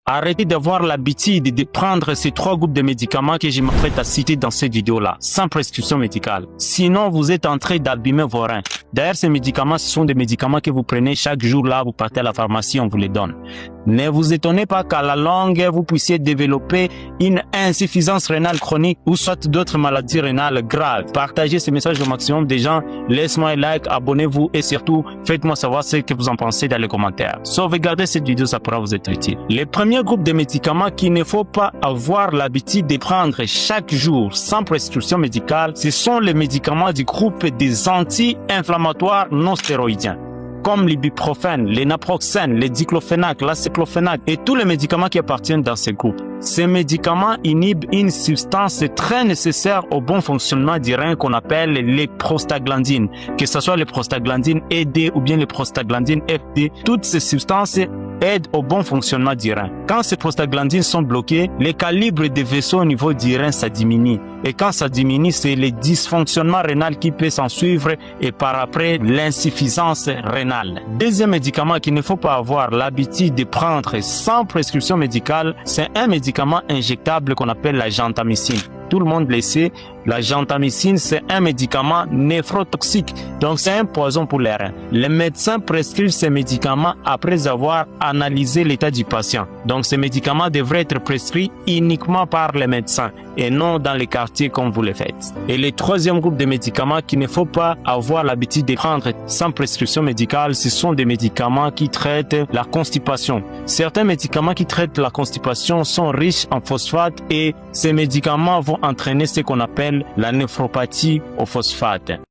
Arrêtez d'avoir l'habitude de prendre ces 3 groupes de médicaments que je m'apprête à citer dans cette vidéo-là, sans prescription médicale. Sinon, vous êtes en train d'abîmer vos reins. D'ailleurs, ces médicaments, ce sont des médicaments que vous prenez chaque jour là, vous partez à la pharmacie, on vous les donne. Ne vous étonnez pas qu'à la longue, vous puissiez développer une insuffisance rénale chronique ou soit d'autres maladies rénales graves. Partagez ce message au maximum des gens, laissez-moi un like, abonnez-vous et surtout, faites-moi savoir ce que vous en pensez dans les commentaires. Sauvegardez cette vidéo, ça pourra vous être utile. Les premiers groupes de médicaments qu'il ne faut pas avoir l'habitude de prendre chaque jour sans prescription médicale, ce sont les médicaments du groupe des anti-inflammatoires non stéroïdiens, comme l'ibuprofène, les naproxène, les diclofénac, l'acéclofénac et tous les médicaments qui appartiennent dans ces groupes. Ces médicaments inhibent une substance très nécessaire au bon fonctionnement du rein qu'on appelle les prostaglandines, que ce soit les prostaglandines ED ou bien les prostaglandines FD. Toutes ces substances aident au bon fonctionnement du rein. Quand ces prostaglandines sont bloquées, les calibres des vaisseaux au niveau du rein, ça diminue. Et quand ça diminue, c'est le dysfonctionnement rénal qui peut s'en suivre et par après l'insuffisance rénale. Deuxième médicament qu'il ne faut pas avoir l'habitude de prendre sans prescription médicale, c'est un médicament injectable qu'on appelle la gentamicine. Tout le monde le sait, la gentamicine, c'est un médicament néphrotoxique, donc c'est un poison pour les reins. Les médecins prescrivent ces médicaments après avoir analysé l'état du patient. Donc ces médicaments devraient être prescrits uniquement par les médecins et non dans les quartiers comme vous le faites. Et le troisième groupe de médicaments qu'il ne faut pas avoir l'habitude de prendre sans prescription médicale, ce sont des médicaments qui traitent la constipation. Certains médicaments qui traitent la constipation sont riches en phosphate et ces médicaments vont entraîner ce qu'on appelle la néphropathie au phosphate.